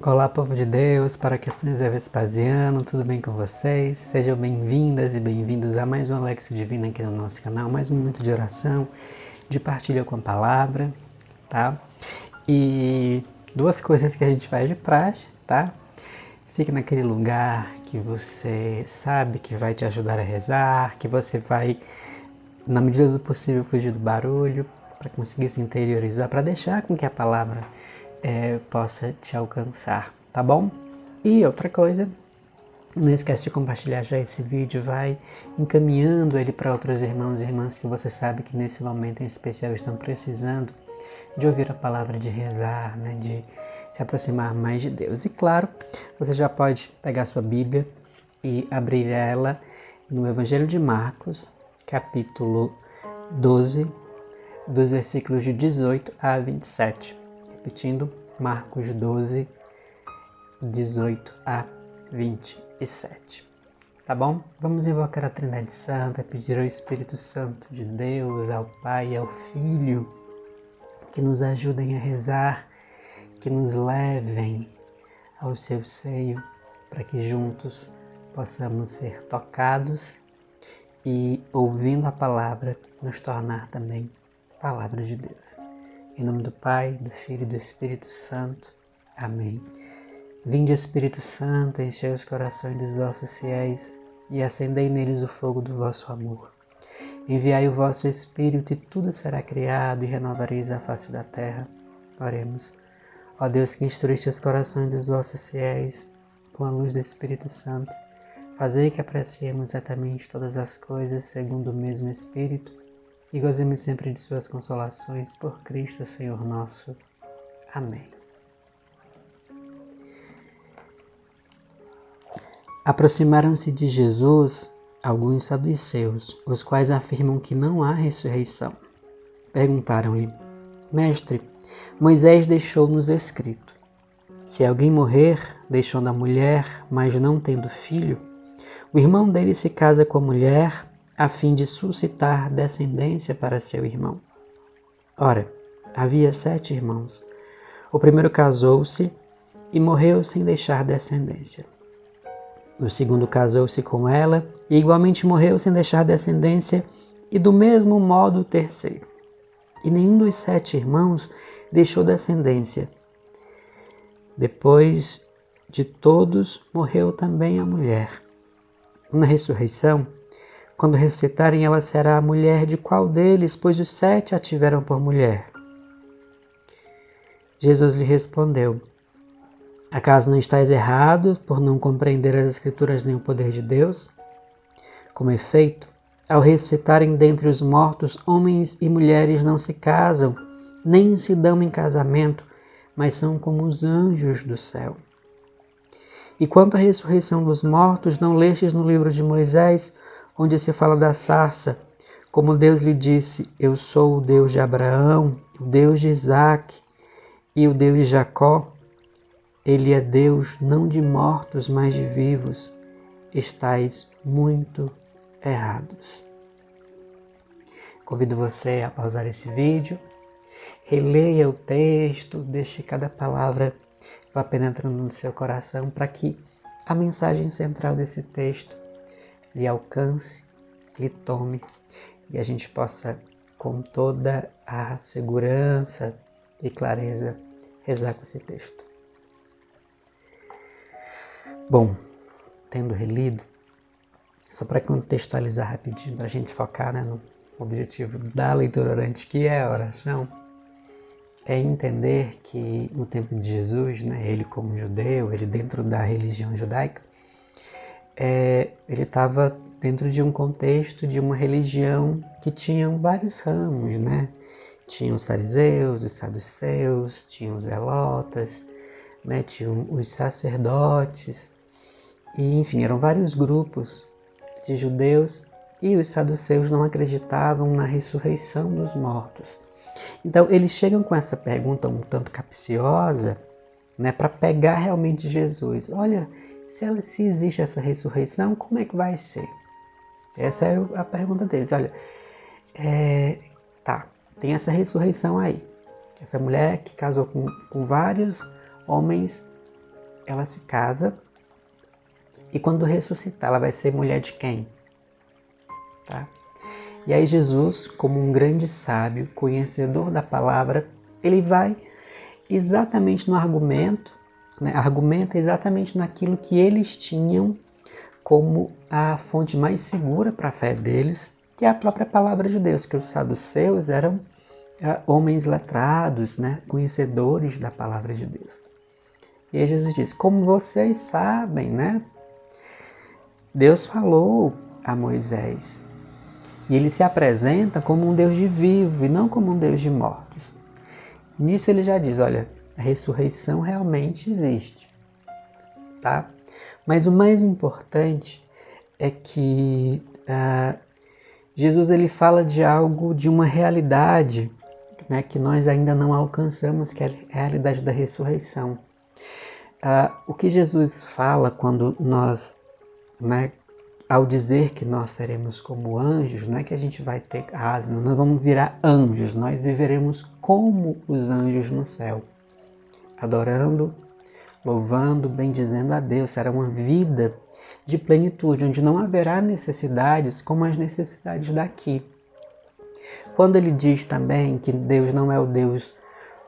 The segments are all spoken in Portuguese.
Olá, povo de Deus, para questões de Vespasiano, tudo bem com vocês? Sejam bem-vindas e bem-vindos a mais um Lexio Divino aqui no nosso canal, mais um momento de oração, de partilha com a palavra, tá? E duas coisas que a gente faz de praxe, tá? Fique naquele lugar que você sabe que vai te ajudar a rezar, que você vai, na medida do possível, fugir do barulho, para conseguir se interiorizar, para deixar com que a palavra possa te alcançar, tá bom? E outra coisa, não esquece de compartilhar já esse vídeo, vai encaminhando ele para outros irmãos e irmãs que você sabe que nesse momento em especial estão precisando de ouvir a palavra, de rezar, né, de se aproximar mais de Deus. E claro, você já pode pegar sua Bíblia e abrir ela no Evangelho de Marcos, capítulo 12, dos versículos de 18 a 27. Repetindo, Marcos 12, 18 a 27. Tá bom? Vamos invocar a Trindade Santa, pedir ao Espírito Santo de Deus, ao Pai e ao Filho, que nos ajudem a rezar, que nos levem ao seu seio, para que juntos possamos ser tocados e, ouvindo a palavra, nos tornar também palavra de Deus. Em nome do Pai, do Filho e do Espírito Santo. Amém. Vinde, Espírito Santo, enchei os corações dos vossos fiéis e acendei neles o fogo do vosso amor. Enviai o vosso Espírito e tudo será criado e renovareis a face da terra. Oremos. Ó Deus, que instruíste os corações dos vossos fiéis com a luz do Espírito Santo, fazei que apreciemos exatamente todas as coisas segundo o mesmo Espírito e gozemos sempre de suas consolações por Cristo, Senhor nosso. Amém. Aproximaram-se de Jesus alguns saduceus, os quais afirmam que não há ressurreição. Perguntaram-lhe: Mestre, Moisés deixou-nos escrito: se alguém morrer, deixando a mulher, mas não tendo filho, o irmão dele se casa com a mulher, a fim de suscitar descendência para seu irmão. Ora, havia 7 irmãos. O primeiro casou-se e morreu sem deixar descendência. O segundo casou-se com ela e igualmente morreu sem deixar descendência, e do mesmo modo o terceiro. E nenhum dos 7 irmãos deixou descendência. Depois de todos, morreu também a mulher. Na ressurreição, quando ressuscitarem, ela será a mulher de qual deles, pois os 7 a tiveram por mulher? Jesus lhe respondeu: acaso não estáis errados por não compreender as Escrituras nem o poder de Deus? Com efeito, ao ressuscitarem dentre os mortos, homens e mulheres não se casam, nem se dão em casamento, mas são como os anjos do céu. E quanto à ressurreição dos mortos, não lestes no livro de Moisés, onde se fala da sarça, como Deus lhe disse: eu sou o Deus de Abraão, o Deus de Isaque e o Deus de Jacó? Ele é Deus não de mortos, mas de vivos. Estais muito errados. Convido você a pausar esse vídeo, releia o texto, deixe cada palavra vá penetrando no seu coração para que a mensagem central desse texto lhe alcance, lhe tome e a gente possa, com toda a segurança e clareza, rezar com esse texto. Bom, tendo relido, só para contextualizar rapidinho, para a gente focar, né, no objetivo da leitura orante, que é a oração, é entender que no tempo de Jesus, né, ele como judeu, ele dentro da religião judaica, ele estava dentro de um contexto de uma religião que tinha vários ramos, né? Tinha os fariseus, os saduceus, tinha os zelotas, né? Tinham os sacerdotes, e enfim, eram vários grupos de judeus, e os saduceus não acreditavam na ressurreição dos mortos. Então, eles chegam com essa pergunta um tanto capciosa, né, para pegar realmente Jesus. Olha, se existe essa ressurreição, como é que vai ser? Essa é a pergunta deles. Olha, tem essa ressurreição aí. Essa mulher que casou com vários homens ela se casa e quando ressuscitar, ela vai ser mulher de quem? Tá? E aí Jesus, como um grande sábio, conhecedor da palavra, ele vai exatamente no argumento, né? Argumenta exatamente naquilo que eles tinham como a fonte mais segura para a fé deles, que é a própria palavra de Deus, que os saduceus eram homens letrados, né? Conhecedores da palavra de Deus. E aí Jesus diz, como vocês sabem, né? Deus falou a Moisés. E ele se apresenta como um Deus de vivo e não como um Deus de mortos. Nisso ele já diz, olha, a ressurreição realmente existe, tá? Mas o mais importante é que Jesus ele fala de algo, de uma realidade, né, que nós ainda não alcançamos, que é a realidade da ressurreição. O que Jesus fala quando nós, né, ao dizer que nós seremos como anjos, não é que a gente vai ter asas, nós vamos virar anjos, nós viveremos como os anjos no céu, adorando, louvando, bendizendo a Deus. Será uma vida de plenitude, onde não haverá necessidades como as necessidades daqui. Quando ele diz também que Deus não é o Deus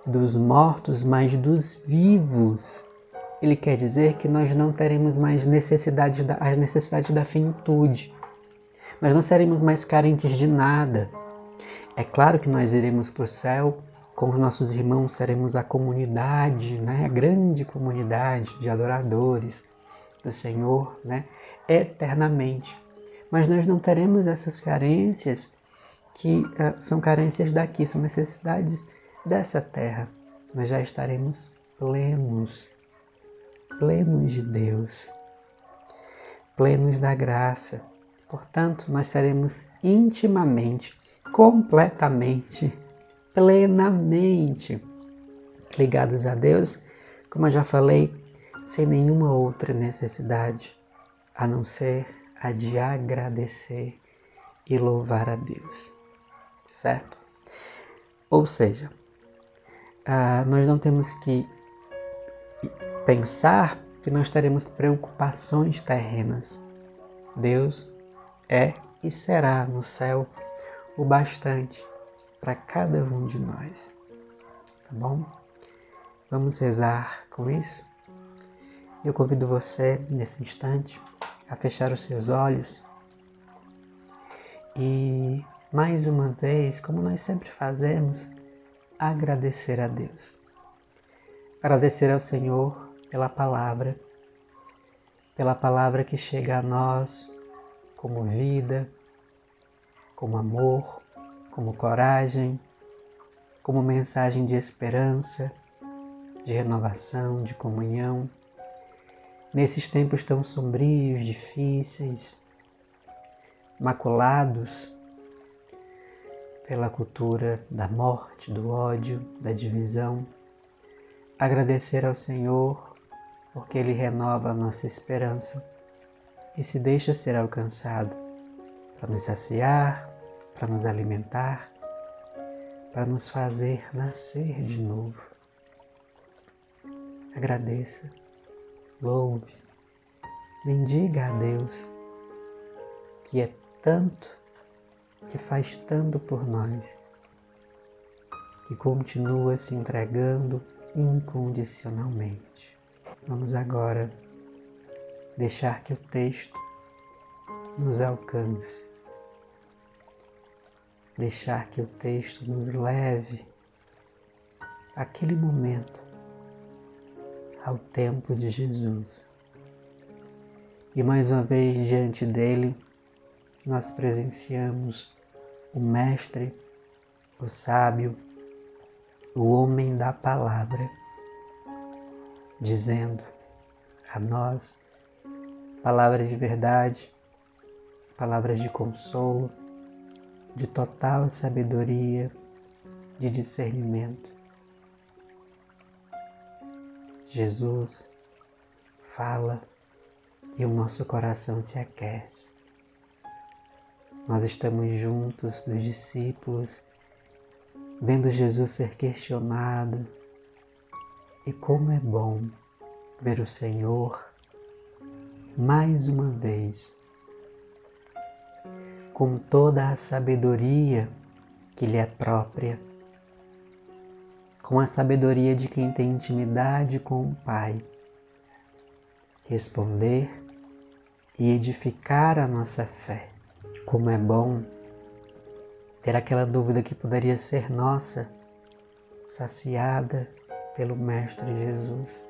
dos mortos, mas dos vivos, ele quer dizer que nós não teremos mais as necessidades da finitude. Nós não seremos mais carentes de nada. É claro que nós iremos para o céu, com os nossos irmãos seremos a comunidade, né? A grande comunidade de adoradores do Senhor, né? Eternamente. Mas nós não teremos essas carências que são carências daqui, são necessidades dessa terra. Nós já estaremos plenos de Deus, plenos da graça. Portanto, nós seremos intimamente, completamente, plenamente ligados a Deus, como eu já falei, sem nenhuma outra necessidade, a não ser a de agradecer e louvar a Deus, certo? Ou seja, nós não temos que pensar que nós teremos preocupações terrenas. Deus é e será no céu o bastante para cada um de nós. Tá bom? Vamos rezar com isso? Eu convido você, nesse instante, a fechar os seus olhos e, mais uma vez, como nós sempre fazemos, agradecer a Deus. Agradecer ao Senhor pela palavra que chega a nós como vida, como amor, como coragem, como mensagem de esperança, de renovação, de comunhão. Nesses tempos tão sombrios, difíceis, maculados pela cultura da morte, do ódio, da divisão, agradecer ao Senhor porque Ele renova a nossa esperança e se deixa ser alcançado para nos saciar, para nos alimentar, para nos fazer nascer de novo. Agradeça, louve, bendiga a Deus, que é tanto, que faz tanto por nós, que continua se entregando incondicionalmente. Vamos agora deixar que o texto nos alcance, deixar que o texto nos leve àquele momento, ao tempo de Jesus. E mais uma vez diante dele, nós presenciamos o Mestre, o Sábio, o homem da palavra, dizendo a nós palavras de verdade, palavras de consolo, de total sabedoria, de discernimento. Jesus fala e o nosso coração se aquece. Nós estamos juntos dos discípulos, vendo Jesus ser questionado. E como é bom ver o Senhor mais uma vez, com toda a sabedoria que lhe é própria, com a sabedoria de quem tem intimidade com o Pai, responder e edificar a nossa fé. Como é bom ter aquela dúvida que poderia ser nossa, saciada pelo Mestre Jesus,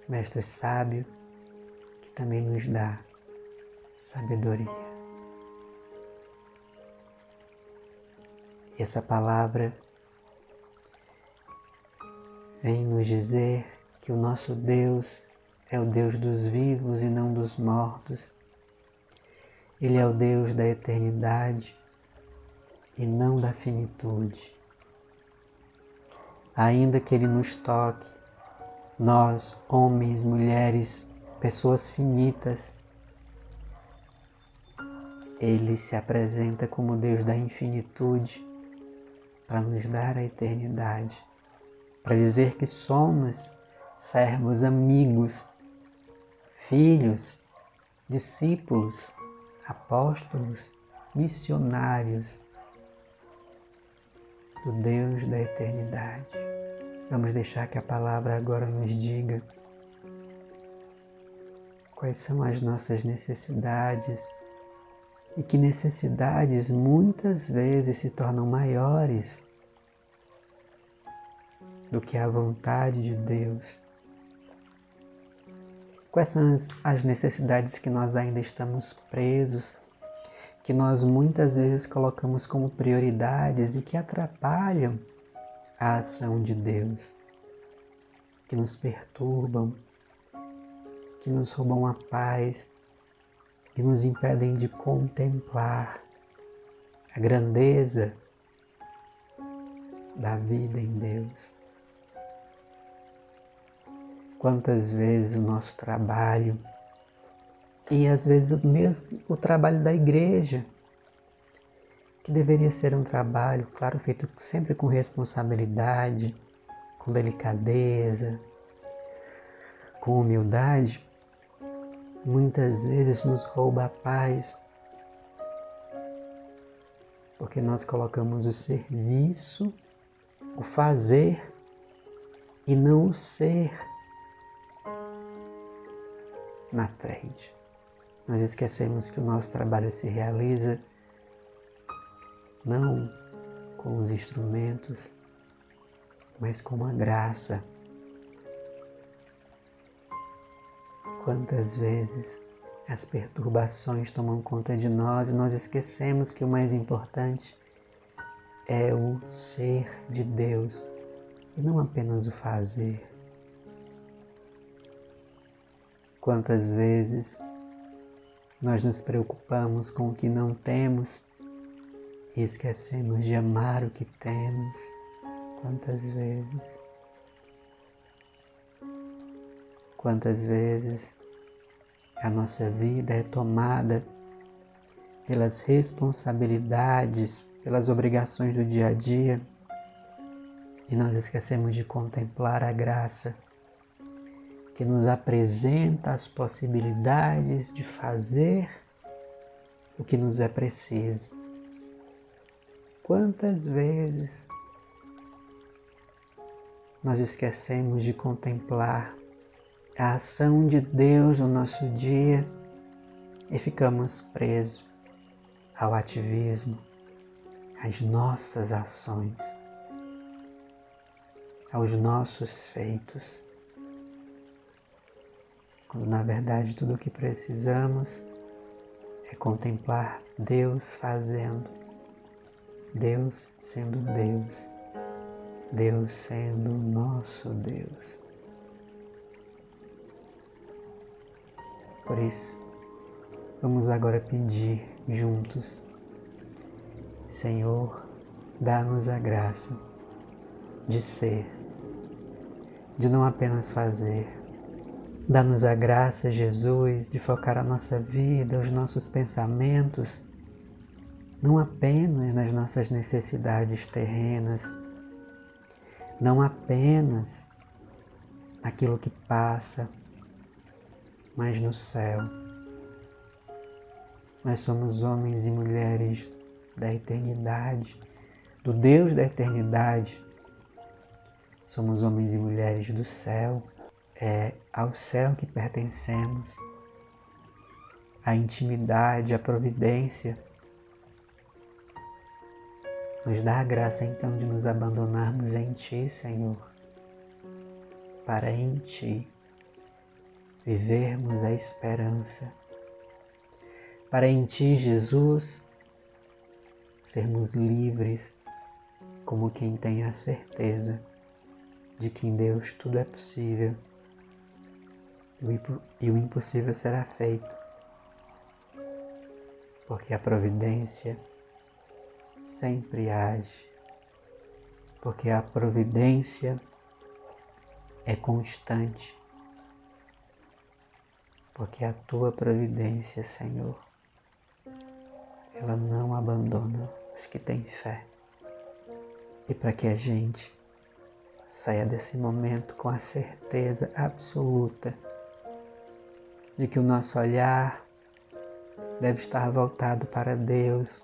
Mestre sábio, que também nos dá sabedoria. E essa palavra vem nos dizer que o nosso Deus é o Deus dos vivos e não dos mortos. Ele é o Deus da eternidade e não da finitude. Ainda que Ele nos toque, nós, homens, mulheres, pessoas finitas, Ele se apresenta como Deus da infinitude para nos dar a eternidade, para dizer que somos servos, amigos, filhos, discípulos, apóstolos, missionários do Deus da eternidade. Vamos deixar que a palavra agora nos diga quais são as nossas necessidades e que necessidades muitas vezes se tornam maiores do que a vontade de Deus. Quais são as necessidades que nós ainda estamos presos, que nós muitas vezes colocamos como prioridades e que atrapalham a ação de Deus, que nos perturbam, que nos roubam a paz e nos impedem de contemplar a grandeza da vida em Deus. Quantas vezes o nosso trabalho, e às vezes mesmo o trabalho da igreja, que deveria ser um trabalho, claro, feito sempre com responsabilidade, com delicadeza, com humildade, muitas vezes nos rouba a paz, porque nós colocamos o serviço, o fazer e não o ser na frente. Nós esquecemos que o nosso trabalho se realiza não com os instrumentos, mas com a graça. Quantas vezes as perturbações tomam conta de nós e nós esquecemos que o mais importante é o ser de Deus e não apenas o fazer. Quantas vezes nós nos preocupamos com o que não temos e esquecemos de amar o que temos? Quantas vezes? Quantas vezes a nossa vida é tomada pelas responsabilidades, pelas obrigações do dia a dia e nós esquecemos de contemplar a graça que nos apresenta as possibilidades de fazer o que nos é preciso. Quantas vezes nós esquecemos de contemplar a ação de Deus no nosso dia e ficamos presos ao ativismo, às nossas ações, aos nossos feitos, quando na verdade tudo o que precisamos é contemplar Deus fazendo, Deus sendo Deus, Deus sendo o nosso Deus. Por isso, vamos agora pedir juntos: Senhor, dá-nos a graça de ser, de não apenas fazer. Dá-nos a graça, Jesus, de focar a nossa vida, os nossos pensamentos, não apenas nas nossas necessidades terrenas, não apenas naquilo que passa, mas no céu. Nós somos homens e mulheres da eternidade, do Deus da eternidade. Somos homens e mulheres do céu. É ao céu que pertencemos. A intimidade, a providência. Nos dá a graça então de nos abandonarmos em Ti, Senhor, para em Ti vivermos a esperança, para em Ti, Jesus, sermos livres como quem tem a certeza de que em Deus tudo é possível e o impossível será feito, porque a providência sempre age, porque a providência é constante, porque a Tua providência, Senhor, ela não abandona os que têm fé. E para que a gente saia desse momento com a certeza absoluta de que o nosso olhar deve estar voltado para Deus,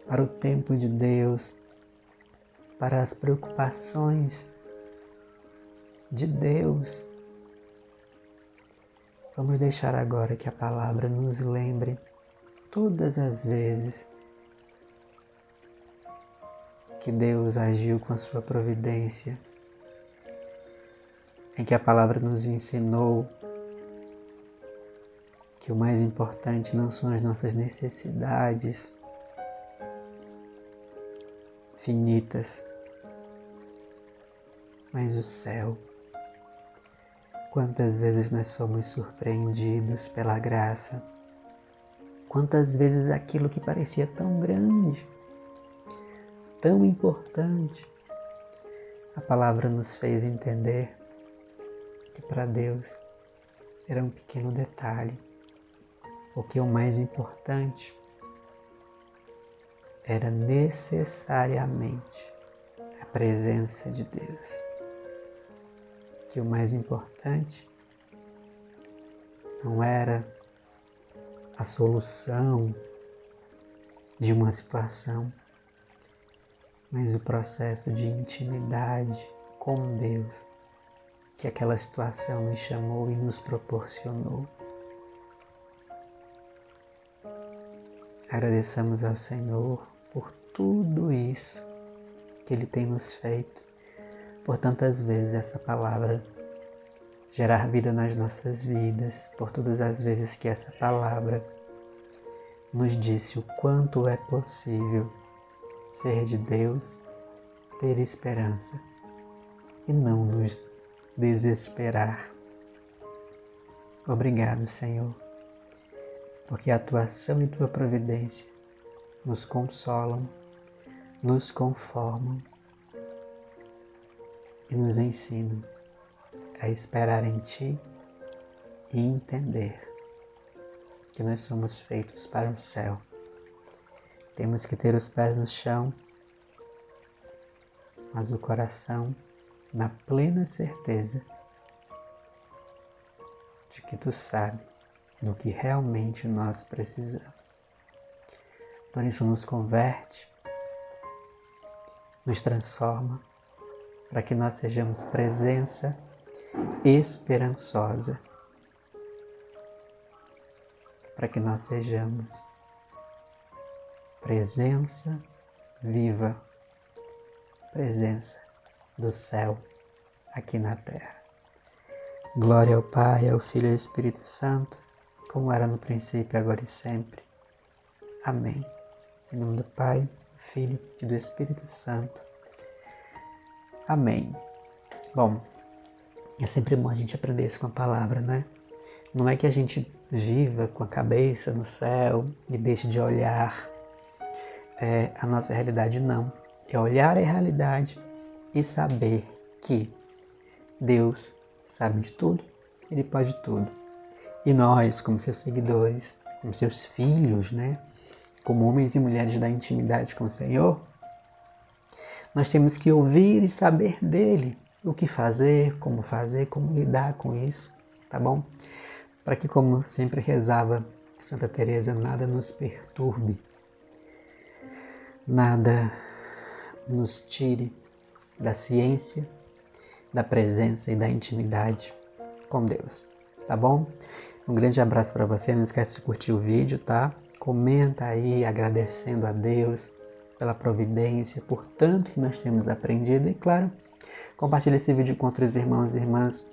para o tempo de Deus, para as preocupações de Deus. Vamos deixar agora que a palavra nos lembre todas as vezes que Deus agiu com a sua providência, em que a palavra nos ensinou que o mais importante não são as nossas necessidades finitas, mas o céu. Quantas vezes nós somos surpreendidos pela graça, quantas vezes aquilo que parecia tão grande, tão importante, a palavra nos fez entender que para Deus era um pequeno detalhe, porque o mais importante era necessariamente a presença de Deus. Que o mais importante não era a solução de uma situação, mas o processo de intimidade com Deus que aquela situação nos chamou e nos proporcionou. Agradeçamos ao Senhor por tudo isso que Ele tem nos feito, por tantas vezes essa palavra gerar vida nas nossas vidas, por todas as vezes que essa palavra nos disse o quanto é possível ser de Deus, ter esperança e não nos desesperar. Obrigado, Senhor, porque a Tua ação e Tua providência nos consolam, nos conformam e nos ensinam a esperar em Ti e entender que nós somos feitos para o céu. Temos que ter os pés no chão, mas o coração na plena certeza de que Tu sabe do que realmente nós precisamos. Por isso nos converte, nos transforma, para que nós sejamos presença esperançosa, para que nós sejamos presença viva, presença do céu aqui na terra. Glória ao Pai, ao Filho e ao Espírito Santo, como era no princípio, agora e sempre. Amém. Em nome do Pai, do Filho e do Espírito Santo. Amém. Bom, é sempre bom a gente aprender isso com a palavra, né? Não é que a gente viva com a cabeça no céu e deixe de olhar a nossa realidade, não. É olhar a realidade e saber que Deus sabe de tudo, Ele pode tudo. E nós, como seus seguidores, como seus filhos, né? Como homens e mulheres da intimidade com o Senhor, nós temos que ouvir e saber dEle o que fazer, como lidar com isso, tá bom? Para que, como sempre rezava Santa Teresa, nada nos perturbe, nada nos tire da ciência, da presença e da intimidade com Deus, tá bom? Um grande abraço para você, não esquece de curtir o vídeo, tá? Comenta aí agradecendo a Deus pela providência, por tanto que nós temos aprendido e, claro, compartilhe esse vídeo com outros irmãos e irmãs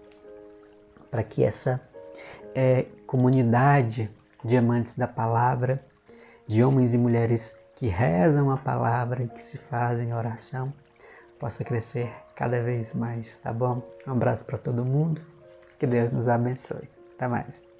para que essa comunidade de amantes da palavra, de homens e mulheres que rezam a palavra e que se fazem oração, possa crescer cada vez mais, tá bom? Um abraço para todo mundo, que Deus nos abençoe. Até mais.